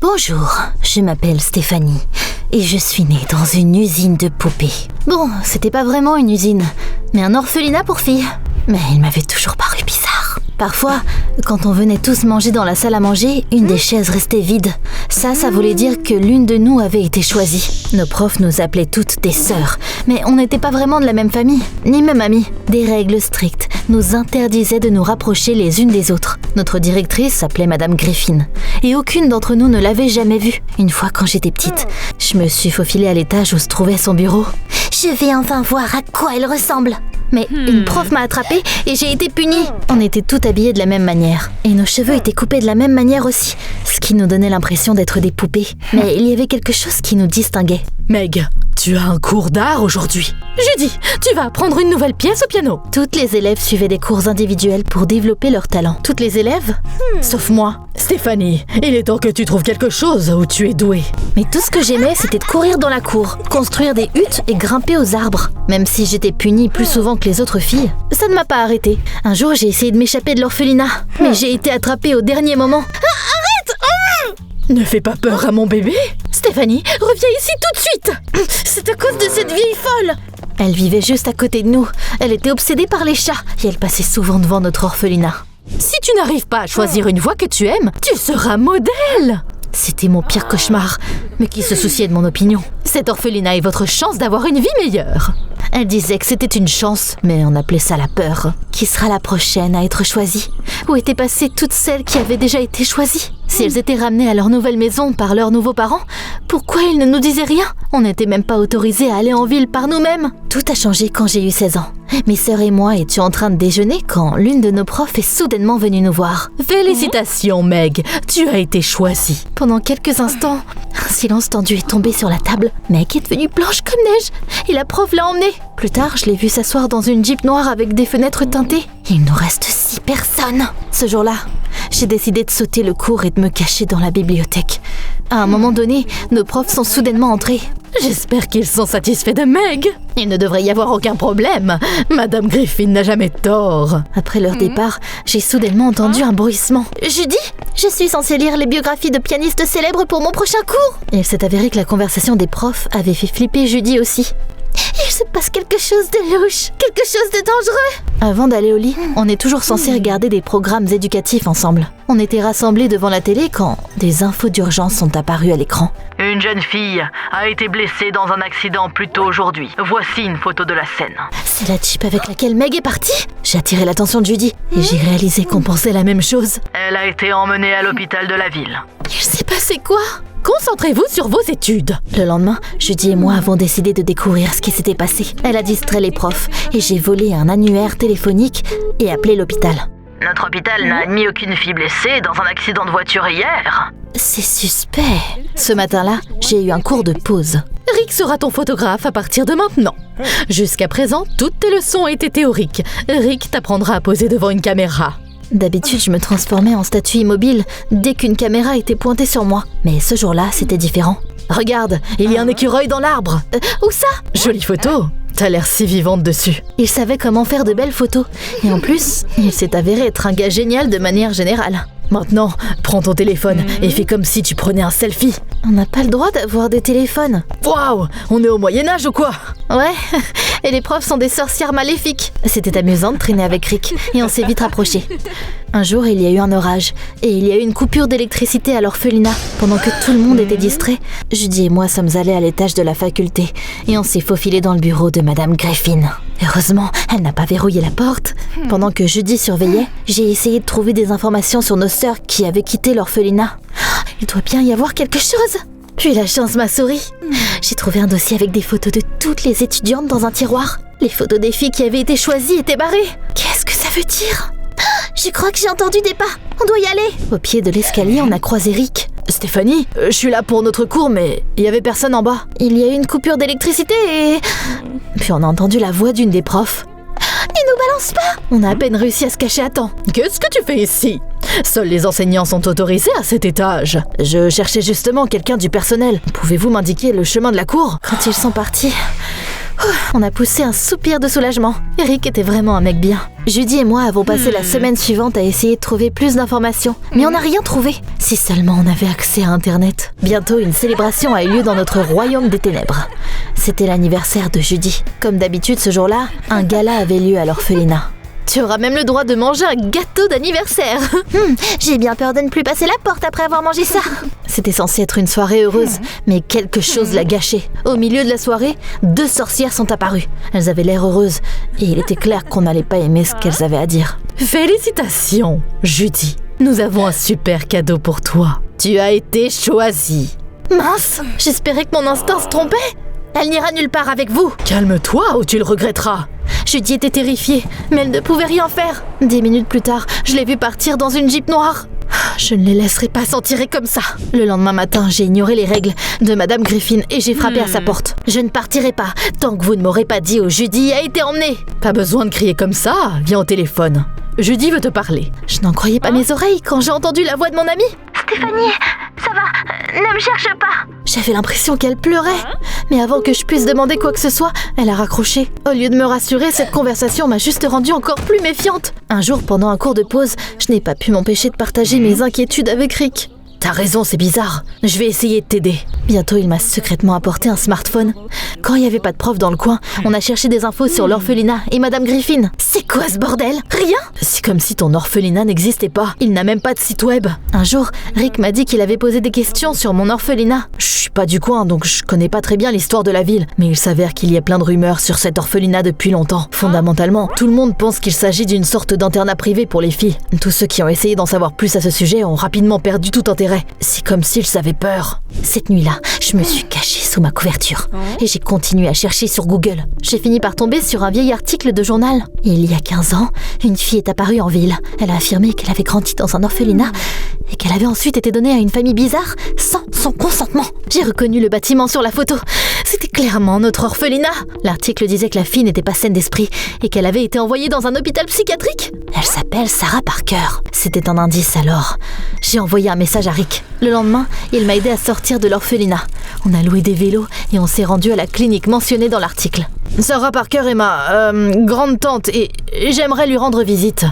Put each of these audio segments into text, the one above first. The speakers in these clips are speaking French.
Bonjour, je m'appelle Stéphanie et je suis née dans une usine de poupées. Bon, c'était pas vraiment une usine, mais un orphelinat pour filles. Mais il m'avait toujours paru bizarre. Parfois, quand on venait tous manger dans la salle à manger, une des chaises restait vide. Ça voulait dire que l'une de nous avait été choisie. Nos profs nous appelaient toutes des sœurs, mais on n'était pas vraiment de la même famille, ni même amies. Des règles strictes nous interdisaient de nous rapprocher les unes des autres. Notre directrice s'appelait Madame Griffin, et aucune d'entre nous ne l'avait jamais vue. Une fois quand j'étais petite, je me suis faufilée à l'étage où se trouvait son bureau. Je vais enfin voir à quoi elle ressemble. Mais une prof m'a attrapée et j'ai été punie. On était toutes habillées de la même manière. Et nos cheveux étaient coupés de la même manière aussi. Ce qui nous donnait l'impression d'être des poupées. Mais il y avait quelque chose qui nous distinguait. Meg, tu as un cours d'art aujourd'hui. Judy, tu vas apprendre une nouvelle pièce au piano. Toutes les élèves suivaient des cours individuels pour développer leur talent. Toutes les élèves Sauf moi. Stéphanie, il est temps que tu trouves quelque chose où tu es douée. Mais tout ce que j'aimais, c'était de courir dans la cour, construire des huttes et grimper aux arbres. Même si j'étais punie plus souvent que les autres filles, ça ne m'a pas arrêtée. Un jour, j'ai essayé de m'échapper de l'orphelinat, mais j'ai été attrapée au dernier moment. Ne fais pas peur à mon bébé. Stéphanie, reviens ici tout de suite. C'est à cause de cette vieille folle. Elle vivait juste à côté de nous. Elle était obsédée par les chats et elle passait souvent devant notre orphelinat. Si tu n'arrives pas à choisir une voie que tu aimes, tu seras modèle. C'était mon pire cauchemar, mais qui se souciait de mon opinion? Cet orphelinat est votre chance d'avoir une vie meilleure. Elle disait que c'était une chance, mais on appelait ça la peur. Qui sera la prochaine à être choisie? Où étaient passées toutes celles qui avaient déjà été choisies? Si elles étaient ramenées à leur nouvelle maison par leurs nouveaux parents, pourquoi ils ne nous disaient rien? On n'était même pas autorisés à aller en ville par nous-mêmes. Tout a changé quand j'ai eu 16 ans. Mes sœurs et moi étions en train de déjeuner quand l'une de nos profs est soudainement venue nous voir. Félicitations Meg, tu as été choisie. Pendant quelques instants, un silence tendu est tombé sur la table. Meg est devenue blanche comme neige et la prof l'a emmenée. Plus tard, je l'ai vue s'asseoir dans une Jeep noire avec des fenêtres teintées. Il nous reste 6 personnes. Ce jour-là, j'ai décidé de sauter le cours et de me cacher dans la bibliothèque. À un moment donné, nos profs sont soudainement entrés. J'espère qu'ils sont satisfaits de Meg. Il ne devrait y avoir aucun problème. Madame Griffin n'a jamais tort. Après leur départ, j'ai soudainement entendu un bruissement. Judy, je suis censée lire les biographies de pianistes célèbres pour mon prochain cours. Et il s'est avéré que la conversation des profs avait fait flipper Judy aussi. Il se passe quelque chose de louche, quelque chose de dangereux. Avant d'aller au lit, on est toujours censé regarder des programmes éducatifs ensemble. On était rassemblés devant la télé quand des infos d'urgence sont apparues à l'écran. Une jeune fille a été blessée dans un accident plus tôt aujourd'hui. Voici une photo de la scène. C'est la Jeep avec laquelle Meg est partie? J'ai attiré l'attention de Judy et j'ai réalisé qu'on pensait la même chose. Elle a été emmenée à l'hôpital de la ville. Il s'est passé quoi? Concentrez-vous sur vos études. Le lendemain, Judy et moi avons décidé de découvrir ce qui s'était passé. Elle a distrait les profs et j'ai volé un annuaire téléphonique et appelé l'hôpital. Notre hôpital n'a admis aucune fille blessée dans un accident de voiture hier. C'est suspect. Ce matin-là, j'ai eu un cours de pause. Rick sera ton photographe à partir de maintenant. Jusqu'à présent, toutes tes leçons étaient théoriques. Rick t'apprendra à poser devant une caméra. D'habitude, je me transformais en statue immobile dès qu'une caméra était pointée sur moi. Mais ce jour-là, c'était différent. Regarde, il y a un écureuil dans l'arbre. Où ça? Jolie photo. T'as l'air si vivante dessus. Il savait comment faire de belles photos. Et en plus, il s'est avéré être un gars génial de manière générale. Maintenant, prends ton téléphone et fais comme si tu prenais un selfie. On n'a pas le droit d'avoir des téléphones. Waouh, on est au Moyen-Âge ou quoi? Ouais, et les profs sont des sorcières maléfiques. C'était amusant de traîner avec Rick et on s'est vite rapprochés. Un jour, il y a eu un orage et il y a eu une coupure d'électricité à l'orphelinat. Pendant que tout le monde était distrait, Judy et moi sommes allés à l'étage de la faculté et on s'est faufilés dans le bureau de Madame Griffin. Heureusement, elle n'a pas verrouillé la porte. Pendant que Judy surveillait, j'ai essayé de trouver des informations sur nos sœurs qui avaient quitté l'orphelinat. Il doit bien y avoir quelque chose. Puis la chance m'a souri. J'ai trouvé un dossier avec des photos de toutes les étudiantes dans un tiroir. Les photos des filles qui avaient été choisies étaient barrées. Qu'est-ce que ça veut dire? Je crois que j'ai entendu des pas. On doit y aller. Au pied de l'escalier, on a croisé Rick. Stéphanie, je suis là pour notre cours, mais il y avait personne en bas. Il y a eu une coupure d'électricité et... Puis on a entendu la voix d'une des profs. Il nous balance pas. On a à peine réussi à se cacher à temps. Qu'est-ce que tu fais ici? Seuls les enseignants sont autorisés à cet étage. Je cherchais justement quelqu'un du personnel. Pouvez-vous m'indiquer le chemin de la cour? Quand ils sont partis, On a poussé un soupir de soulagement. Rick était vraiment un mec bien. Judy et moi avons passé la semaine suivante à essayer de trouver plus d'informations, mais on n'a rien trouvé. Si seulement on avait accès à Internet. Bientôt, une célébration a eu lieu dans notre royaume des ténèbres. C'était l'anniversaire de Judy. Comme d'habitude ce jour-là, un gala avait lieu à l'orphelinat. Tu auras même le droit de manger un gâteau d'anniversaire. J'ai bien peur de ne plus passer la porte après avoir mangé ça. C'était censé être une soirée heureuse, mais quelque chose l'a gâché. Au milieu de la soirée, 2 sorcières sont apparues. Elles avaient l'air heureuses, et il était clair qu'on n'allait pas aimer ce qu'elles avaient à dire. Félicitations, Judy. Nous avons un super cadeau pour toi. Tu as été choisie. Mince, j'espérais que mon instinct se trompait. Elle n'ira nulle part avec vous. Calme-toi ou tu le regretteras. Judy était terrifiée, mais elle ne pouvait rien faire. 10 minutes plus tard, je l'ai vue partir dans une Jeep noire. Je ne les laisserai pas s'en tirer comme ça. Le lendemain matin, j'ai ignoré les règles de Madame Griffin et j'ai frappé à sa porte. Je ne partirai pas tant que vous ne m'aurez pas dit où Judy a été emmenée. Pas besoin de crier comme ça, viens au téléphone. Judy veut te parler. Je n'en croyais pas mes oreilles quand j'ai entendu la voix de mon amie. Stéphanie, ça va, ne me cherche pas. J'avais l'impression qu'elle pleurait. Mais avant que je puisse demander quoi que ce soit, elle a raccroché. Au lieu de me rassurer, cette conversation m'a juste rendue encore plus méfiante. Un jour, pendant un cours de pause, je n'ai pas pu m'empêcher de partager mes inquiétudes avec Rick. T'as raison, c'est bizarre. Je vais essayer de t'aider. Bientôt, il m'a secrètement apporté un smartphone. Quand il n'y avait pas de prof dans le coin, on a cherché des infos sur l'orphelinat et Madame Griffin. C'est quoi ce bordel? Rien? C'est comme si ton orphelinat n'existait pas. Il n'a même pas de site web. Un jour, Rick m'a dit qu'il avait posé des questions sur mon orphelinat. Je suis pas du coin, donc je connais pas très bien l'histoire de la ville. Mais il s'avère qu'il y a plein de rumeurs sur cet orphelinat depuis longtemps. Fondamentalement, tout le monde pense qu'il s'agit d'une sorte d'internat privé pour les filles. Tous ceux qui ont essayé d'en savoir plus à ce sujet ont rapidement perdu tout intérêt. C'est comme s'ils avaient peur. Cette nuit-là, je me suis cachée sous ma couverture et j'ai continué à chercher sur Google. J'ai fini par tomber sur un vieil article de journal. Il y a 15 ans, une fille est apparue en ville. Elle a affirmé qu'elle avait grandi dans un orphelinat et qu'elle avait ensuite été donnée à une famille bizarre sans son consentement. J'ai reconnu le bâtiment sur la photo. C'était clairement notre orphelinat. L'article disait que la fille n'était pas saine d'esprit et qu'elle avait été envoyée dans un hôpital psychiatrique. Elle s'appelle Sarah Parker. C'était un indice alors. J'ai envoyé un message à Rick. Le lendemain, il m'a aidé à sortir de l'orphelinat. On a loué des vélos et on s'est rendu à la clinique mentionnée dans l'article. Sarah Parker est ma grande-tante et j'aimerais lui rendre visite.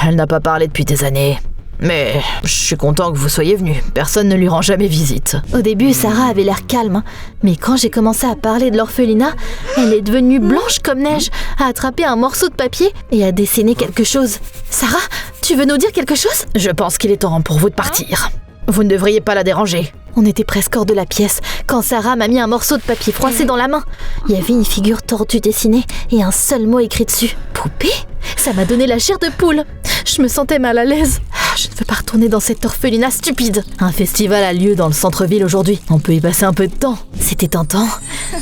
Elle n'a pas parlé depuis des années. Mais je suis content que vous soyez venu. Personne ne lui rend jamais visite. Au début, Sarah avait l'air calme, mais quand j'ai commencé à parler de l'orphelinat, elle est devenue blanche comme neige, a attrapé un morceau de papier et a dessiné quelque chose. Sarah, tu veux nous dire quelque chose? Je pense qu'il est temps pour vous de partir. Vous ne devriez pas la déranger. On était presque hors de la pièce quand Sarah m'a mis un morceau de papier froissé dans la main. Il y avait une figure tordue dessinée et un seul mot écrit dessus. Poupée? Ça m'a donné la chair de poule. Je me sentais mal à l'aise. Je ne veux pas retourner dans cet orphelinat stupide. Un festival a lieu dans le centre-ville aujourd'hui. On peut y passer un peu de temps. C'était tentant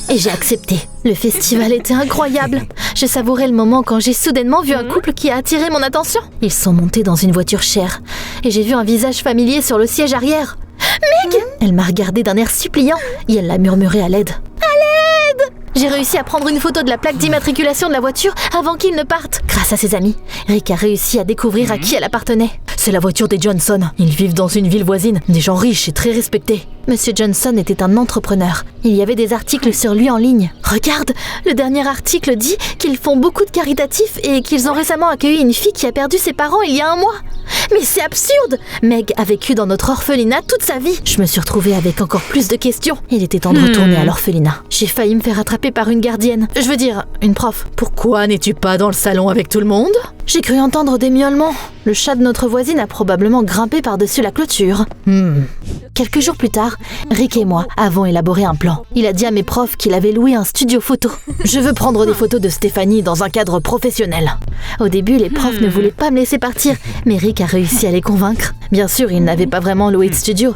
et j'ai accepté. Le festival était incroyable. Je savourais le moment quand j'ai soudainement vu un couple qui a attiré mon attention. Ils sont montés dans une voiture chère et j'ai vu un visage familier sur le siège arrière. Meg! Elle m'a regardé d'un air suppliant et elle l'a murmuré à l'aide. À l'aide! J'ai réussi à prendre une photo de la plaque d'immatriculation de la voiture avant qu'ils ne partent. Grâce à ses amis, Rick a réussi à découvrir à qui elle appartenait. C'est la voiture des Johnson. Ils vivent dans une ville voisine, des gens riches et très respectés. Monsieur Johnson était un entrepreneur. Il y avait des articles sur lui en ligne. Regarde, le dernier article dit qu'ils font beaucoup de caritatifs et qu'ils ont récemment accueilli une fille qui a perdu ses parents il y a 1 mois. Mais c'est absurde! Meg a vécu dans notre orphelinat toute sa vie. Je me suis retrouvée avec encore plus de questions. Il était temps de retourner à l'orphelinat. J'ai failli me faire attraper par une gardienne. Je veux dire, une prof. Pourquoi n'es-tu pas dans le salon avec tout le monde? J'ai cru entendre des miaulements. Le chat de notre voisine a probablement grimpé par-dessus la clôture. Quelques jours plus tard, Rick et moi avons élaboré un plan. Il a dit à mes profs qu'il avait loué un studio photo. Je veux prendre des photos de Stéphanie dans un cadre professionnel. Au début, les profs ne voulaient pas me laisser partir, mais Rick a réussi à les convaincre. Bien sûr, il n'avait pas vraiment loué de studio.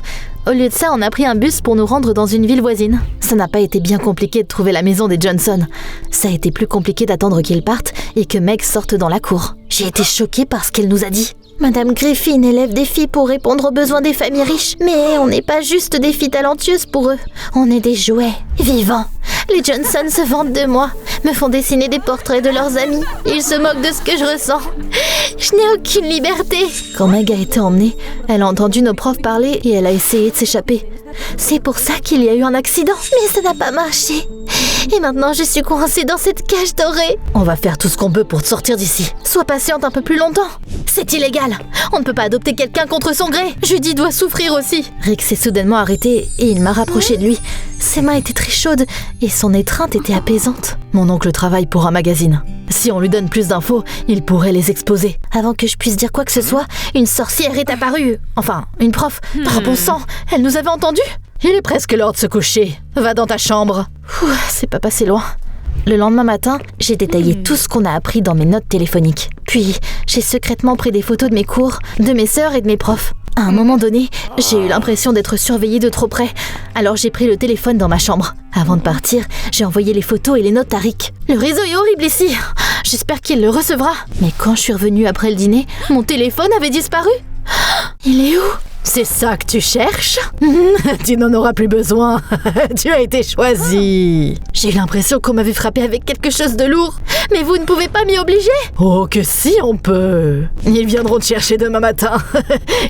Au lieu de ça, on a pris un bus pour nous rendre dans une ville voisine. Ça n'a pas été bien compliqué de trouver la maison des Johnson. Ça a été plus compliqué d'attendre qu'ils partent et que Meg sorte dans la cour. J'ai été choquée par ce qu'elle nous a dit. Madame Griffin élève des filles pour répondre aux besoins des familles riches. Mais on n'est pas juste des filles talentueuses pour eux. On est des jouets vivants. Les Johnson se vantent de moi, me font dessiner des portraits de leurs amis. Ils se moquent de ce que je ressens. Je n'ai aucune liberté. Quand Meg a été emmenée, elle a entendu nos profs parler et elle a essayé de s'échapper. C'est pour ça qu'il y a eu un accident. Mais ça n'a pas marché. Et maintenant, je suis coincée dans cette cage dorée. On va faire tout ce qu'on peut pour te sortir d'ici. Sois patiente un peu plus longtemps. C'est illégal. On ne peut pas adopter quelqu'un contre son gré. Judy doit souffrir aussi. Rick s'est soudainement arrêté et il m'a rapproché de lui. Ses mains étaient très chaudes et son étreinte était apaisante. Mon oncle travaille pour un magazine. Si on lui donne plus d'infos, il pourrait les exposer. Avant que je puisse dire quoi que ce soit, une sorcière est apparue. Enfin, une prof. Par bon sang, elle nous avait entendus. Il est presque l'heure de se coucher. Va dans ta chambre. C'est pas passé loin. Le lendemain matin, j'ai détaillé tout ce qu'on a appris dans mes notes téléphoniques. Puis, j'ai secrètement pris des photos de mes cours, de mes sœurs et de mes profs. À un moment donné, j'ai eu l'impression d'être surveillée de trop près. Alors j'ai pris le téléphone dans ma chambre. Avant de partir, j'ai envoyé les photos et les notes à Rick. Le réseau est horrible ici. J'espère qu'il le recevra. Mais quand je suis revenue après le dîner, mon téléphone avait disparu. Il est où ? C'est ça que tu cherches ? Tu n'en auras plus besoin. Tu as été choisi. J'ai eu l'impression qu'on m'avait frappé avec quelque chose de lourd. Mais vous ne pouvez pas m'y obliger ? Oh que si on peut. Ils viendront te chercher demain matin.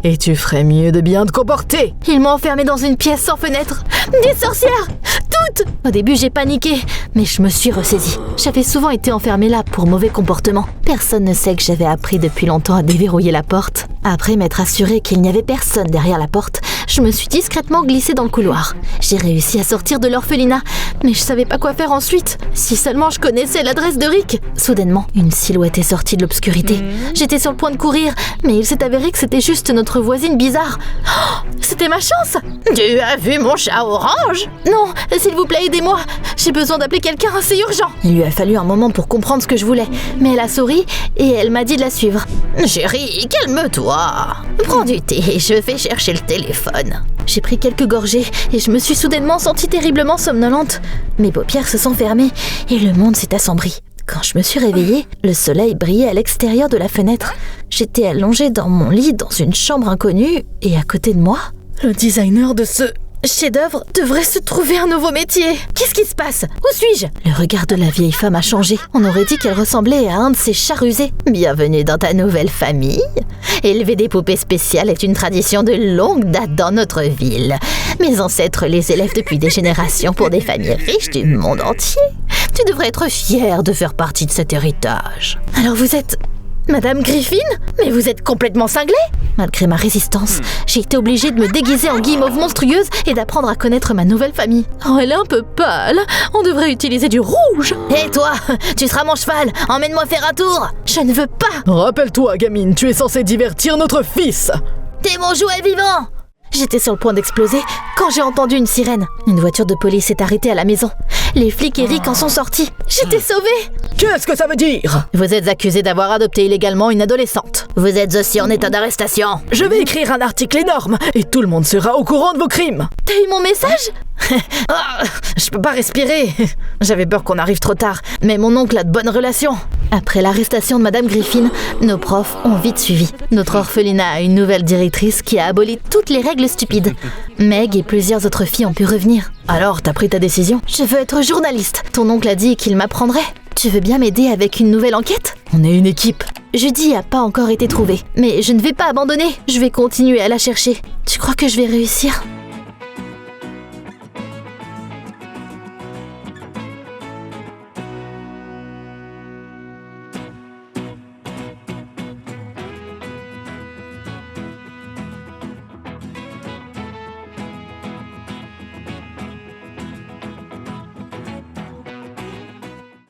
Et tu ferais mieux de bien te comporter. Ils m'ont enfermée dans une pièce sans fenêtre. Des sorcières ! Toutes ! Au début j'ai paniqué, mais je me suis ressaisie. J'avais souvent été enfermée là pour mauvais comportement. Personne ne sait que j'avais appris depuis longtemps à déverrouiller la porte. Après m'être assurée qu'il n'y avait personne derrière la porte, je me suis discrètement glissée dans le couloir. J'ai réussi à sortir de l'orphelinat, mais je savais pas quoi faire ensuite. Si seulement je connaissais l'adresse de Rick. Soudainement, une silhouette est sortie de l'obscurité. J'étais sur le point de courir, mais il s'est avéré que c'était juste notre voisine bizarre. Oh, c'était ma chance. Tu as vu mon chat orange ? Non, s'il vous plaît, aidez-moi. J'ai besoin d'appeler quelqu'un, c'est urgent. Il lui a fallu un moment pour comprendre ce que je voulais, mais elle a souri et elle m'a dit de la suivre. Chérie, calme-toi. Prends du thé et je vais chercher le téléphone. J'ai pris quelques gorgées et je me suis soudainement sentie terriblement somnolente. Mes paupières se sont fermées et le monde s'est assombri. Quand je me suis réveillée, le soleil brillait à l'extérieur de la fenêtre. J'étais allongée dans mon lit dans une chambre inconnue et à côté de moi, le designer de ce chef-d'œuvre devrait se trouver un nouveau métier. Qu'est-ce qui se passe ? Où suis-je ? Le regard de la vieille femme a changé. On aurait dit qu'elle ressemblait à un de ces chats rusés. Bienvenue dans ta nouvelle famille. Élever des poupées spéciales est une tradition de longue date dans notre ville. Mes ancêtres les élèvent depuis des générations pour des familles riches du monde entier. Tu devrais être fière de faire partie de cet héritage. Alors vous êtes... Madame Griffin ? Mais vous êtes complètement cinglée ? Malgré ma résistance, j'ai été obligée de me déguiser en guimauve monstrueuse et d'apprendre à connaître ma nouvelle famille. Oh, elle est un peu pâle. On devrait utiliser du rouge. Hé toi, tu seras mon cheval. Emmène-moi faire un tour. Je ne veux pas. Rappelle-toi, gamine, tu es censée divertir notre fils. T'es mon jouet vivant. J'étais sur le point d'exploser quand j'ai entendu une sirène. Une voiture de police s'est arrêtée à la maison. Les flics et Rick en sont sortis. J'étais sauvée. Qu'est-ce que ça veut dire ? Vous êtes accusé d'avoir adopté illégalement une adolescente. Vous êtes aussi en état d'arrestation. Je vais écrire un article énorme et tout le monde sera au courant de vos crimes. T'as eu mon message ? Je peux pas respirer. J'avais peur qu'on arrive trop tard, mais mon oncle a de bonnes relations. Après l'arrestation de Madame Griffin, nos profs ont vite suivi. Notre orphelinat a une nouvelle directrice qui a aboli toutes les règles stupides. Meg et plusieurs autres filles ont pu revenir. Alors, t'as pris ta décision ? Je veux être journaliste. Ton oncle a dit qu'il m'apprendrait. Tu veux bien m'aider avec une nouvelle enquête ? On est une équipe. Judy n'a pas encore été trouvée, mais je ne vais pas abandonner. Je vais continuer à la chercher. Tu crois que je vais réussir ?